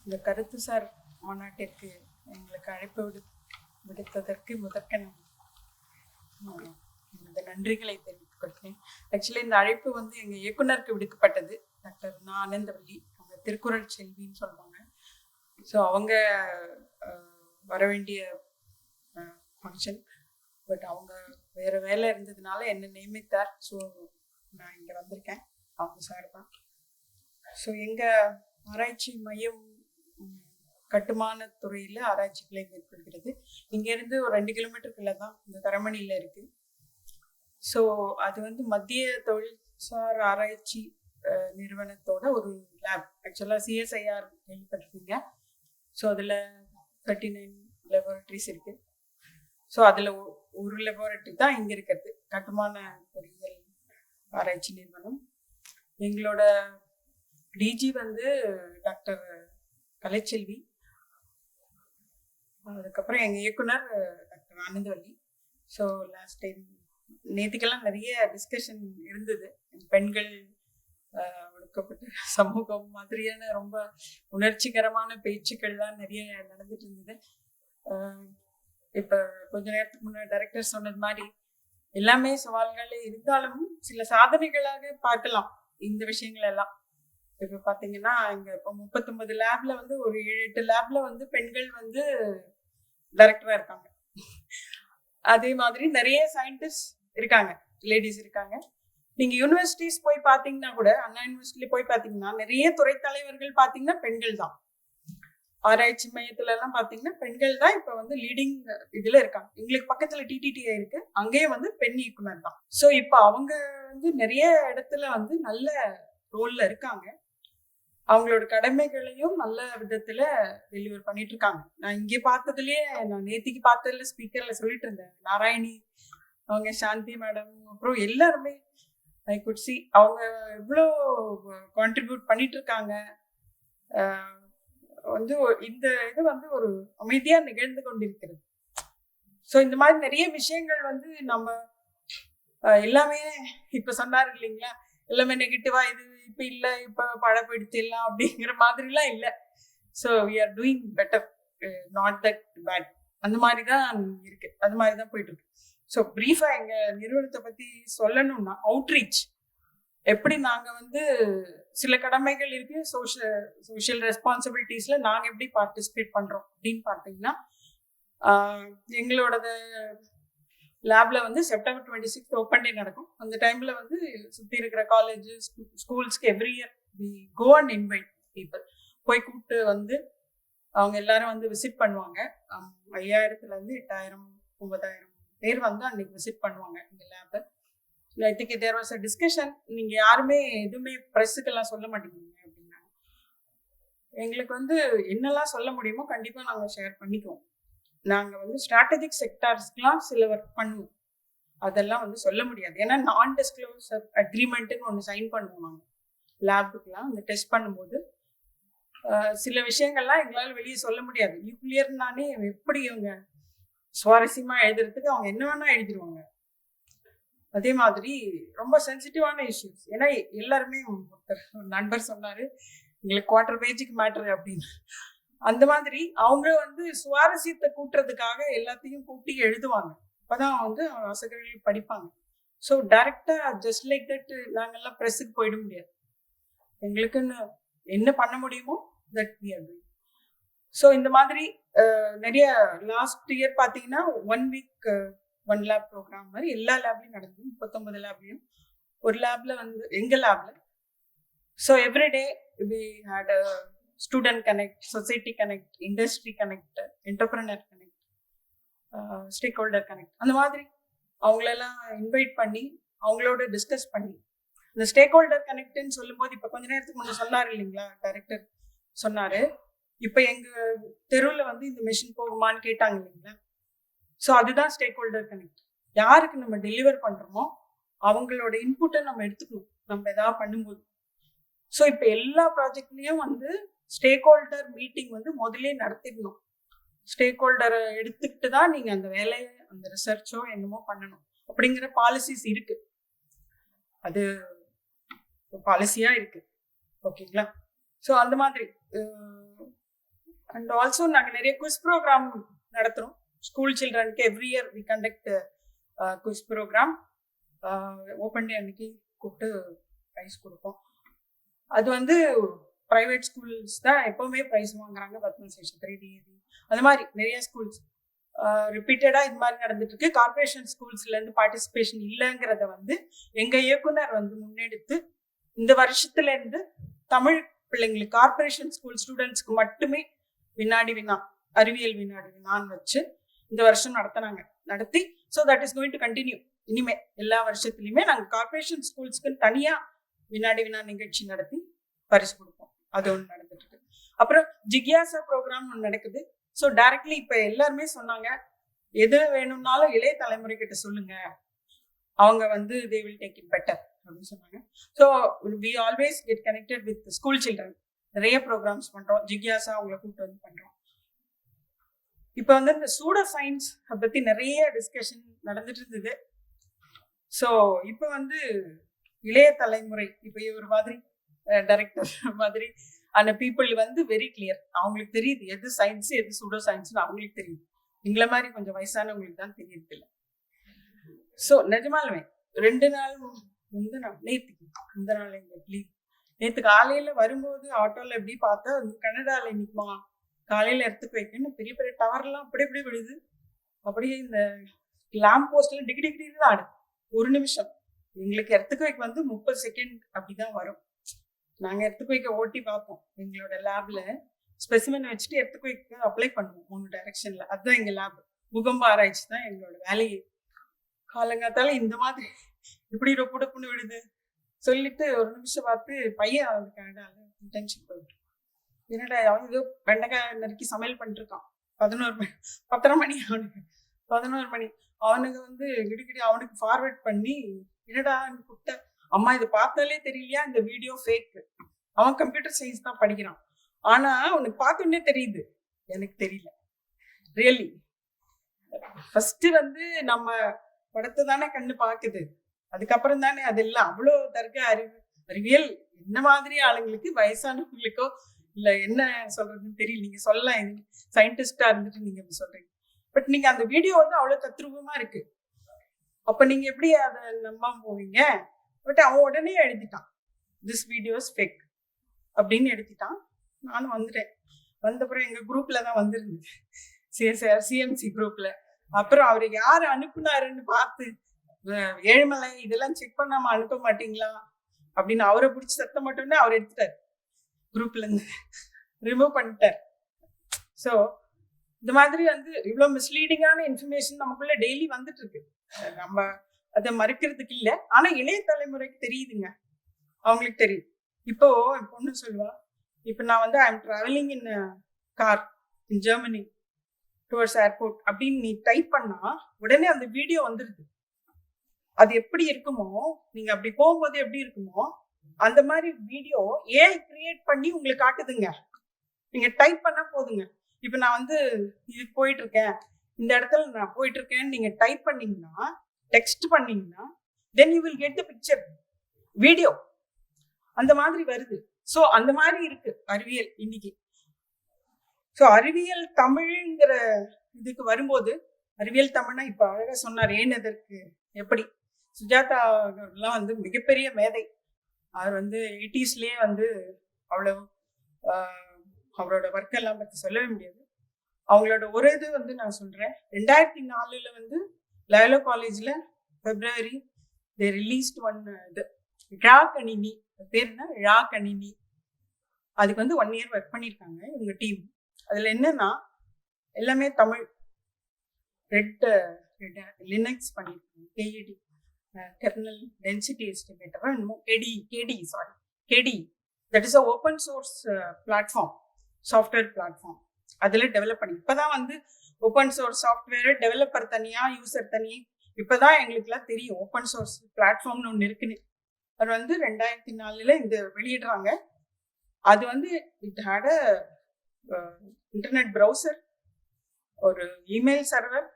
இந்த கருத்துசார் மாநாட்டிற்கு எங்களுக்கு அழைப்பு விடுத்ததற்கு முதற்க இந்த நன்றிகளை தெரிவித்துக் கொள்கிறேன். ஆக்சுவலி இந்த அழைப்பு வந்து எங்கள் இயக்குனருக்கு விடுக்கப்பட்டது. டாக்டர் ஆனந்தவல்லி, அவங்க திருக்குறள் செல்வின்னு சொல்லுவாங்க. ஸோ அவங்க வர வேண்டிய ஃபங்க்ஷன், பட் அவங்க வேறு வேலை இருந்ததுனால என்னை நியமித்தார். ஸோ நான் இங்கே வந்திருக்கேன் அவங்க சார் தான். ஸோ எங்கள் ஆராய்ச்சி மையம் கட்டுமான துறையில் ஆராய்ச்சிகளை மேற்கொள்கிறது. இங்கேருந்து ஒரு 2 கிலோமீட்டருக்குள்ளே தான் இந்த தரமணியில் இருக்குது. ஸோ அது வந்து மத்திய தொழில்சார் ஆராய்ச்சி நிறுவனத்தோட ஒரு லேப். ஆக்சுவலாக சிஎஸ்ஐஆர் கேள்விப்பட்டிருக்கீங்க. ஸோ அதில் 39 லெபார்ட்ரிஸ் இருக்குது. ஸோ அதில் ஒரு லெபார்ட்ரி தான் இங்கே இருக்கிறது, கட்டுமான பொறியியல் ஆராய்ச்சி நிறுவனம். எங்களோட டிஜி வந்து டாக்டர் கலைச்செல்வி. அதுக்கப்புறம் எங்கள் இயக்குனர் doctor Anandavalli. So last time நேற்றுக்கெல்லாம் நிறைய டிஸ்கஷன் இருந்தது. பெண்கள் ஒடுக்கப்பட்ட சமூகம் மாதிரியான ரொம்ப உணர்ச்சிகரமான பேச்சுக்கள்லாம் நிறைய நடந்துட்டு இருந்தது. இப்போ கொஞ்ச நேரத்துக்கு முன்னாடி டைரக்டர் சொன்னது மாதிரி எல்லாமே சவால்கள் இருந்தாலும் சில சாதனைகளாக பார்க்கலாம் இந்த விஷயங்கள் எல்லாம். இப்போ பார்த்தீங்கன்னா இங்கே இப்போ 39 லேப்ல வந்து ஒரு 7-8 லேப்ல வந்து பெண்கள் வந்து டைரக்டராக இருக்காங்க. அதே மாதிரி நிறைய சயின்டிஸ்ட் இருக்காங்க, லேடிஸ் இருக்காங்க. நீங்கள் யூனிவர்சிட்டிஸ் போய் பார்த்தீங்கன்னா கூட, அண்ணா யூனிவர்சிட்டியில் போய் பார்த்தீங்கன்னா நிறைய துறை தலைவர்கள் பார்த்தீங்கன்னா பெண்கள் தான். ஆராய்ச்சி மையத்துல எல்லாம் பார்த்தீங்கன்னா பெண்கள் தான் இப்போ வந்து லீடிங் இதில் இருக்காங்க. எங்களுக்கு பக்கத்தில் டிடிடிஐ இருக்கு, அங்கேயும் வந்து பெண் இயக்குனர் தான். ஸோ இப்போ அவங்க வந்து நிறைய இடத்துல வந்து நல்ல ரோல்ல இருக்காங்க. அவங்களோட கடமைகளையும் நல்ல விதத்துல டெலிவர் பண்ணிட்டு இருக்காங்க. நான் இங்கே பார்த்ததுலயே, நான் நேத்திக்கு பார்த்ததுல ஸ்பீக்கர்ல சொல்லிட்டு இருந்தேன், நாராயணி அவங்க, சாந்தி மேடம், அப்புறம் எல்லாருமே ஐ குட் சி அவங்க எவ்வளோ கான்ட்ரிபியூட் பண்ணிட்டு இருக்காங்க. வந்து இந்த இது வந்து ஒரு அமைதியா நிகழ்ந்து கொண்டிருக்கிறது. ஸோ இந்த மாதிரி நிறைய விஷயங்கள் வந்து நம்ம எல்லாமே இப்ப சொன்னாரு இல்லைங்களா, எல்லாமே நெகட்டிவா இது இப்ப இல்லை, இப்ப பழப்படுத்தி எல்லாம் அப்படிங்கிற மாதிரிலாம் இல்லை. So we are doing better, not that bad. அந்த மாதிரி தான் இருக்கு, அது மாதிரி தான் போயிட்டு இருக்கு. ஸோ ப்ரீஃபா எங்க நிறுவனத்தை பத்தி சொல்லணும்னா, அவுட்ரீச் எப்படி நாங்க வந்து சில கடமைகள் இருக்கு, சோஷியல் ரெஸ்பான்சிபிலிட்டிஸ்ல நாங்க எப்படி பார்ட்டிசிபேட் பண்றோம் அப்படின்னு பார்த்தீங்கன்னா, எங்களோட லேப்ல வந்து செப்டம்பர் 26 ஓப்பன் டே நடக்கும். அந்த டைம்ல வந்து சுற்றி இருக்கிற காலேஜஸ், ஸ்கூல்ஸ்க்கு every year we go and invite people. போய் கூப்பிட்டு வந்து அவங்க எல்லாரும் வந்து விசிட் பண்ணுவாங்க. 5000-லேருந்து 8000, 9000 பேர் வந்து அன்னைக்கு விசிட் பண்ணுவாங்க இந்த லேபை. I think there was a discussion, நீங்கள் யாருமே எதுவுமே ப்ரெஸ்ஸுக்கெல்லாம் சொல்ல மாட்டேங்கிறீங்க அப்படின்னா, எங்களுக்கு வந்து என்னெல்லாம் சொல்ல முடியுமோ கண்டிப்பாக நாங்கள் ஷேர் பண்ணிக்குவோம். நாங்கள் வந்து ஸ்ட்ராட்டஜிக் செக்டார்ஸ்க்கெலாம் சில ஒர்க் பண்ணுவோம், அதெல்லாம் வந்து சொல்ல முடியாது. ஏன்னா நான் டிஸ்க்ளோசர் அக்ரிமெண்ட்டுன்னு ஒன்று சைன் பண்ணுவோம் நாங்கள் லேபுக்கெலாம். அந்த டெஸ்ட் பண்ணும்போது சில விஷயங்கள்லாம் எங்களால் வெளியே சொல்ல முடியாது. நியூக்ளியர்னானே எப்படி இவங்க சுவாரஸ்யமாக எழுதுறதுக்கு அவங்க என்ன வேணால் எழுதிடுவாங்க. அதே மாதிரி ரொம்ப சென்சிட்டிவான இஷ்யூஸ். ஏன்னா எல்லாருமே, ஒரு நண்பர் சொன்னார் எங்களுக்கு 1/4 பேஜுக்கு மேட்ரு அப்படின்னு. அந்த மாதிரி அவங்க வந்து சுவாரஸ்யத்தை கூட்டுறதுக்காக எல்லாத்தையும் கூட்டி எழுதுவாங்க. அப்போதான் வந்து வாசகர்கள் படிப்பாங்க. ஸோ டைரக்டாக ஜஸ்ட் லைக் தட் நாங்கள்லாம் ப்ரெஸ்ஸுக்கு போயிட முடியாது. எங்களுக்குன்னு என்ன பண்ண முடியுமோ that we are doing. So இந்த மாதிரி நிறைய லாஸ்ட் இயர் பார்த்தீங்கன்னா 1 வீக் 1 லேப் ப்ரோக்ராம் மாதிரி எல்லா லேப்லையும் நடந்தது. 39 லேப்லையும் ஒரு லேப்ல வந்து எங்கள் லேப்ல. So everyday we had a student connect, society connect, industry connect, entrepreneur connect, stake holder connect. அந்த மாதிரி அவங்களெல்லாம் இன்வைட் பண்ணி அவங்களோட டிஸ்கஸ் பண்ணி, இந்த ஸ்டேக் ஹோல்டர் கனெக்ட்னு சொல்லும்போது இப்போ கொஞ்ச நேரத்துக்கு முன்னே சொன்னார் இல்லைங்களா, டைரக்டர் சொன்னார், இப்போ எங்கள் தெருவில் வந்து இந்த மிஷின் போகுமான்னு கேட்டாங்க இல்லைங்களா. ஸோ அதுதான் ஸ்டேக் ஹோல்டர் கனெக்ட். யாருக்கு நம்ம டெலிவர் பண்ணுறோமோ அவங்களோட இன்புட்டை நம்ம எடுத்துக்கணும் நம்ம எதாவது பண்ணும்போது. ஸோ இப்போ எல்லா ப்ராஜெக்ட்லேயும் வந்து ஸ்டேக் ஹோல்டர் மீட்டிங் வந்து முதலே நடத்திடணும். ஸ்டேக் ஹோல்டரை எடுத்துக்கிட்டு தான் நீங்கள் அந்த வேலையை, அந்த ரிசர்ச்சோ என்னமோ பண்ணணும் அப்படிங்கிற பாலிசிஸ் இருக்கு. அது பாலிசியாக இருக்கு, ஓகேங்களா. ஸோ அந்த மாதிரி அண்ட் ஆல்சோ நாங்கள் நிறைய குவிஸ் ப்ரோக்ராம் நடத்துகிறோம் ஸ்கூல் சில்ட்ரனுக்கு. Every year we conduct quiz program. Open day அன்னைக்கு கூப்பிட்டு ப்ரைஸ் கொடுப்போம். அது வந்து ப்ரைவேட் ஸ்கூல்ஸ் தான் எப்போவுமே ப்ரைஸ் வாங்குறாங்க. பத்மசேஷன் 3D அந்த மாதிரி நிறைய ஸ்கூல்ஸ் ரிப்பீட்டடாக இது மாதிரி நடந்துட்டு இருக்கு. கார்பரேஷன் ஸ்கூல்ஸ்லேருந்து பார்ட்டிசிபேஷன் இல்லைங்கிறத வந்து எங்கள் இயக்குனர் வந்து முன்னெடுத்து இந்த வருஷத்துலேருந்து தமிழ் பிள்ளைங்களுக்கு கார்பரேஷன் ஸ்கூல் ஸ்டூடெண்ட்ஸ்க்கு மட்டுமே வினாடி வினா அறிவியல் வினாடி வினான்னு வச்சு இந்த வருஷம் நடத்தி so that is going to continue. இனிமே எல்லா வருஷத்துலையுமே நாங்கள் கார்பரேஷன் ஸ்கூல்ஸ்க்குன்னு தனியாக வினாடி வினா நிகழ்ச்சி நடத்தி பரிசு கொடுப்போம். அது ஒன்று நடந்துட்டு இருக்கு. அப்புறம் ஜிக்யாசா ப்ரோக்ராம் ஒன்று நடக்குது. ஸோ டைரக்ட்லி இப்போ எல்லாருமே சொன்னாங்க, எது வேணும்னாலும் இளைய தலைமுறை கிட்ட சொல்லுங்க, அவங்க வந்து they will take it better அப்படின்னு சொன்னாங்க. So we always get connected with school children. நிறைய ப்ரோக்ராம்ஸ் பண்றோம். ஜிக்யாசா அவங்களை கூப்பிட்டு வந்து பண்றோம். இப்போ வந்து இந்த சூடோ சயின்ஸ் பத்தி நிறைய டிஸ்கஷன் நடந்துட்டு இருந்தது. ஸோ இப்போ வந்து இளைய தலைமுறை, இப்போ இவர் மாதிரி டைரக்டர் மாதிரி அந்த பீப்புள் வந்து வெரி கிளியர். அவங்களுக்கு தெரியுது எது சயின்ஸ் எது சூடோ சயின்ஸ்னு அவங்களுக்கு தெரியுது. எங்களை மாதிரி கொஞ்சம் வயசானவங்களுக்கு தான் தெரியறது இல்லை. ஸோ நிஜமாலுமே 2 நாள் வந்து நான் இந்த நாள் எங்களுக்கு லீவ். நேற்று காலையில வரும்போது ஆட்டோல எப்படி பார்த்தா கனடால நிற்குமா காலையில எடுத்துக்கு வைக்கணும். பெரிய பெரிய டவர்லாம் அப்படி இப்படி விழுது. அப்படியே இந்த லேம்ப் போஸ்ட்ல டிகிரி தான் ஆடு. 1 நிமிஷம் எங்களுக்கு எடுத்துக்கு வைக்க வந்து 30 செகண்ட் அப்படிதான் வரும். நாங்க எடுத்துக்கு வைக்க ஓட்டி பார்ப்போம். எங்களோட லேப்ல ஸ்பெசிமென் வச்சுட்டு எடுத்துக்கு வைக்க அப்ளை பண்ணுவோம் 3 டைரக்ஷன்ல. அதுதான் எங்க லேப். பூகம்ப ஆராய்ச்சி தான் எங்களோட வேலையே. காலங்காத்தால இந்த மாதிரி இப்படி ரொப்புடப்புன்னு விடுது சொல்லிட்டு 1 நிமிஷம் பார்த்து பையன் அவனுக்கு கனடால இன்டர்ன்ஷிப் போயிட்டு என்னடா அவன் ஏதோ வெண்டைக்காய் நறுக்கி சமையல் பண்ணிட்டு இருக்கான். 11 மணி 10:30 மணி அவனுக்கு 11 மணி. அவனுக்கு வந்து கிடிக்கிடி அவனுக்கு ஃபார்வர்ட் பண்ணி என்னடா கூப்பிட்ட, அம்மா இதை பார்த்தாலே தெரியலையா இந்த வீடியோ ஃபேக். அவன் கம்ப்யூட்டர் சயின்ஸ் தான் படிக்கிறான். ஆனா அவனுக்கு பார்த்தோன்னே தெரியுது, எனக்கு தெரியல. ரியலி ஃபர்ஸ்ட் வந்து நம்ம படத்தை தானே கண்ணு பாக்குது, அதுக்கப்புறம் தானே அதெல்லாம். அவ்வளோ தர்க்க அறிவியல் என்ன மாதிரி ஆளுங்களுக்கு, வயசானவங்களுக்கோ இல்ல என்ன சொல்றதுன்னு தெரியல. நீங்க சொல்லலாம் சயின்டிஸ்டா இருந்துட்டு நீங்க சொல்றீங்க, பட் நீங்க அந்த வீடியோ வந்து அவ்வளவு தத்ரூபமா இருக்கு. அப்ப நீங்க எப்படி அதை நம்பாம போவீங்க? பட் அவன் உடனே எழுதிட்டான், திஸ் வீடியோஸ் ஃபேக் அப்படின்னு எழுதிட்டான். நானும் வந்துட்டேன். வந்தப்புறம் எங்க குரூப்ல தான் வந்திருந்தது, சிஎம்சி குரூப்ல. அப்புறம் அவரு யாரு அனுப்புனாருன்னு பார்த்து, ஏழுமலை இதெல்லாம் செக் பண்ணாம அனுப்ப மாட்டீங்களா அப்படின்னு அவரை பிடிச்சி சத்தம் மட்டும்னா அவர் எடுத்துட்டாரு, குரூப்ல இருந்து ரிமூவ் பண்ணிட்டார். ஸோ இந்த மாதிரி வந்து இவ்வளவு மிஸ்லீடிங்கான இன்ஃபர்மேஷன் நமக்குள்ள டெய்லி வந்துட்டு இருக்கு. நம்ம அதை மறைக்கிறதுக்கு இல்லை. ஆனா இளைய தலைமுறைக்கு தெரியுதுங்க, அவங்களுக்கு தெரியும். இப்போ என் பொண்ணு சொல்லுவா, இப்போ நான் வந்து I am travelling in car in Germany towards airport அப்படின்னு நீ டைப் பண்ணா உடனே அந்த வீடியோ வந்துருது. அது எப்படி இருக்குமோ, நீங்க அப்படி போகும்போது எப்படி இருக்குமோ அந்த மாதிரி வீடியோ ஏஐ கிரியேட் பண்ணி உங்களுக்கு காட்டுதுங்க. நீங்க டைப் பண்ணா போதுங்க. இப்ப நான் வந்து இதுக்கு போயிட்டு இருக்கேன், இந்த இடத்துல நான் போயிட்டு இருக்கேன்னு நீங்க டைப் பண்ணீங்கன்னா, டெக்ஸ்ட் பண்ணீங்கன்னா, then you will get the picture video. அந்த மாதிரி வருது. ஸோ அந்த மாதிரி இருக்கு அறிவியல் இன்னைக்கு. ஸோ அறிவியல் தமிழ்ங்கிற இதுக்கு வரும்போது, அறிவியல் தமிழ்னா இப்ப அழகா சொன்னார் ஏன் எதற்கு எப்படி. சுஜாதா எல்லாம் வந்து மிகப்பெரிய மேதை. அவர் வந்து 80ஸ்லயே வந்து அவ்வளவு அவரோட ஒர்க்கெல்லாம் பத்தி சொல்லவே முடியாது. அவங்களோட ஒரு இது வந்து நான் சொல்றேன், 2004 வந்து லயோலா காலேஜ்ல பிப்ரவரி தே ரிலீஸ்ட் ஒன் இது ழா கணினி, பேர் என்ன ழா கணினி. அதுக்கு வந்து 1 இயர் ஒர்க் பண்ணியிருக்காங்க இவங்க டீம். அதுல என்னன்னா எல்லாமே தமிழ். ரெட் லினக்ஸ் பண்ணியிருக்காங்க, கேஇடி கெர்னல் டென்சிட்டி எஸ்டிமேட்டர், என்னமோ KD that is a open source platform, software platform. அதில் டெவலப் பண்ணி இப்போதான் வந்து ஓப்பன் சோர்ஸ் சாஃப்ட்வேர் டெவலப்பர் தனியா யூசர் தனி. இப்போதான் எங்களுக்குலாம் தெரியும் ஓப்பன் சோர்ஸ் பிளாட்ஃபார்ம்னு ஒன்று இருக்குன்னு. அது வந்து 2004 இந்த வெளியிடுறாங்க. அது வந்து it had a internet browser, ஒரு இமெயில் சர்வர்,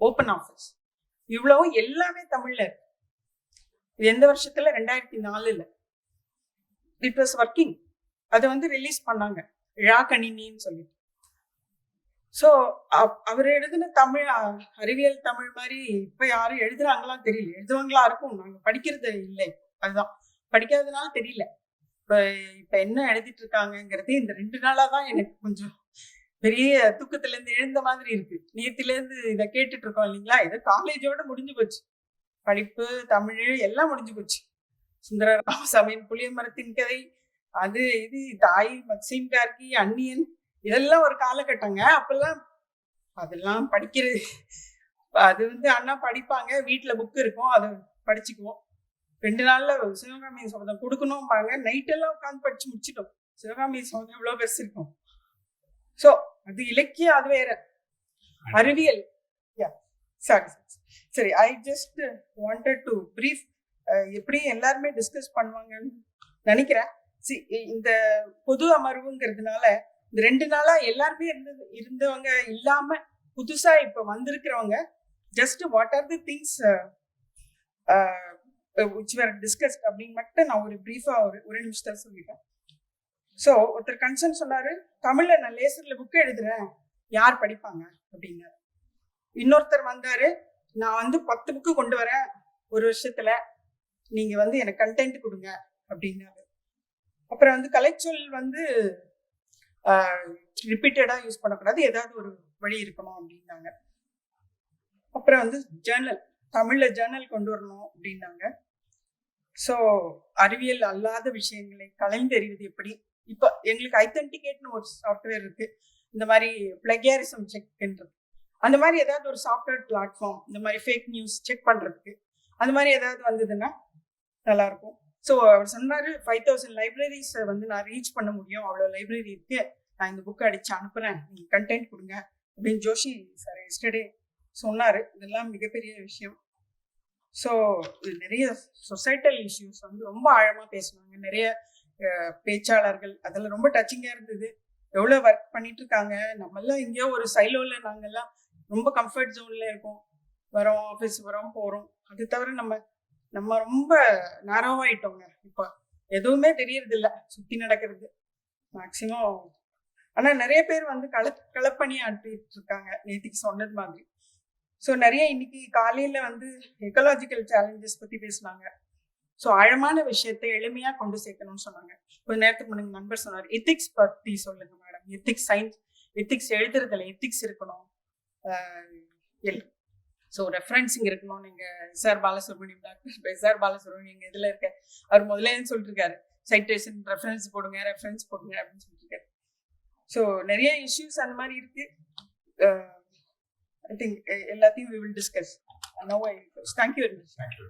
ஓப்பன் ஆஃபீஸ், இவ்வளவு எல்லாமே தமிழ்ல இருக்கு. இது எந்த வருஷத்துல? 2004 இட் வாஸ் ஒர்க்கிங். அதை வந்து ரிலீஸ் பண்ணாங்க ழா கணினின்னு சொல்லிட்டு. ஸோ அவர் எழுதின தமிழ் அறிவியல் தமிழ் மாதிரி இப்ப யாரும் எழுதுறாங்களாம் தெரியல. எழுதுவாங்களா இருக்கும், நாங்க படிக்கிறது இல்லை, அதுதான் படிக்காதனால தெரியல. இப்ப இப்ப என்ன எழுதிட்டு இருக்காங்கங்கிறது இந்த 2 நாளா தான் எனக்கு கொஞ்சம் பெரிய தூக்கத்துல இருந்து எழுந்த மாதிரி இருக்கு. நேத்தில இருந்து இதை கேட்டுட்டு இருக்கோம் இல்லைங்களா. இது காலேஜோட முடிஞ்சு போச்சு, படிப்பு தமிழ் எல்லாம் முடிஞ்சு போச்சு. சுந்தர ராமசாமியின் புளிய மரத்தின் கதை, அது இது தாய் மக்சீம் கார்கி, அந்நியன், இதெல்லாம் ஒரு காலகட்டங்க. அப்பெல்லாம் அதெல்லாம் படிக்கிறது, அது வந்து அண்ணா படிப்பாங்க, வீட்டுல புக் இருக்கும், அதை படிச்சுக்குவோம். 2 நாள்ல சிவகாமி சபதம் கொடுக்கணும்பாங்க, நைட்டெல்லாம் உட்காந்து படிச்சு முடிச்சிட்டோம். சிவகாமி சபதம் எவ்வளவு பெருசு இருக்கும். சோ அது இலக்கியம், அது வேற. அறிவியல் சரி, I just wanted to brief. எப்படி எல்லாருமே டிஸ்கஸ் பண்ணுவாங்கன்னு நினைக்கிறேன். இந்த பொது அமர்வுங்கிறதுனால இந்த 2 நாளா எல்லாருமே இருந்தவங்க இல்லாம புதுசா இப்ப வந்திருக்கிறவங்க just what are the things which were discussed அப்படின்னு மட்டும் நான் ஒரு பிரீஃபா ஒரு நிமிஷத்துல சொல்லிட்டேன். ஸோ ஒருத்தர் கன்சர்ன் சொன்னாரு, தமிழ்ல நான் லேசர்ல புக் எழுதுறேன், யார் படிப்பாங்க அப்படின்னாரு. இன்னொருத்தர் வந்தாரு, நான் வந்து 10 புக்கு கொண்டு வரேன் ஒரு வருஷத்துல, நீங்க வந்து எனக்கு கண்டென்ட் கொடுங்க அப்படின்னாரு. அப்புறம் வந்து கலைச்சொல் வந்து ரிப்பீட்டடா யூஸ் பண்ணக்கூடாது, ஏதாவது ஒரு வழி இருக்கணும் அப்படின்னாங்க. அப்புறம் வந்து ஜேர்னல், தமிழ்ல ஜேர்னல் கொண்டு வரணும் அப்படின்னாங்க. ஸோ அறிவியல் அல்லாத விஷயங்களை கலைந்தறிவது எப்படி. இப்போ எங்களுக்கு ஐதென்டிகேட்னு ஒரு சாஃப்ட்வேர் இருக்கு, இந்த மாதிரி பிளகியாரிசம் செக்ன்றது, அந்த மாதிரி ஏதாவது ஒரு சாஃப்ட்வேர் பிளாட்ஃபார்ம், இந்த மாதிரி ஃபேக் நியூஸ் செக் பண்றதுக்கு அந்த மாதிரி ஏதாவது வந்ததுன்னா நல்லா இருக்கும். ஸோ அவர் சொன்னாரு 5000 லைப்ரரிஸை வந்து நான் ரீச் பண்ண முடியும், அவ்வளோ லைப்ரரி இருக்கு, நான் இந்த புக்கை அடிச்சு அனுப்புறேன், நீங்க கண்டென்ட் கொடுங்க அப்படின்னு ஜோஷி சார் எஸ்டர்டே சொன்னாரு. இதெல்லாம் மிகப்பெரிய விஷயம். ஸோ நிறைய சொசைட்டல் இஷ்யூஸ் வந்து ரொம்ப ஆழமா பேசுனாங்க, நிறைய பேச்சாளர்கள், அதெல்லாம் ரொம்ப டச்சிங்கா இருந்தது. எவ்வளோ ஒர்க் பண்ணிட்டு இருக்காங்க, நம்மெல்லாம் எங்கேயோ ஒரு சைலோல நாங்கெல்லாம் ரொம்ப கம்ஃபர்ட் ஜோன்ல இருக்கோம், வரோம் ஆஃபீஸ் வரோம் போறோம், அது தவிர நம்ம ரொம்ப நேரோவாயிட்டோங்க. இப்போ எதுவுமே தெரியறது இல்லை சுத்தி நடக்கிறது மேக்சிமம். ஆனா நிறைய பேர் வந்து களப்பணி அனுப்பிட்டு இருக்காங்க நேற்றுக்கு சொன்னது மாதிரி. ஸோ நிறைய இன்னைக்கு காலையில வந்து எக்கலாஜிக்கல் சேலஞ்சஸ் பத்தி பேசினாங்க. ஸோ ஆழமான விஷயத்தை எளிமையா கொண்டு சேர்க்கணும்னு சொன்னாங்க. கொஞ்ச நேரத்துக்கு முன்னாடி நண்பர் சொன்னார், எத்திக்ஸ் பத்தி சொல்லுங்க மேடம், எத்திக்ஸ் சயின்ஸ், எத்திக்ஸ் எழுதுறதுல எத்திக்ஸ் இருக்கணும், ஸோ ரெஃபரன்சிங் இருக்கணும். நீங்க SR Balasubramaniam, doctor SR Balasubramaniam எங்க இதுல இருக்க, அவர் முதல்ல சொல்லிட்டு இருக்காரு, சைட்டேஷன் ரெஃபரன்ஸ் போடுங்க அப்படின்னு சொல்லிட்டு இருக்காரு. ஸோ நிறைய இஷ்யூஸ் அந்த மாதிரி இருக்கு. I think எல்லாத்தையும் we will discuss. Now I thank you very much. Thank you.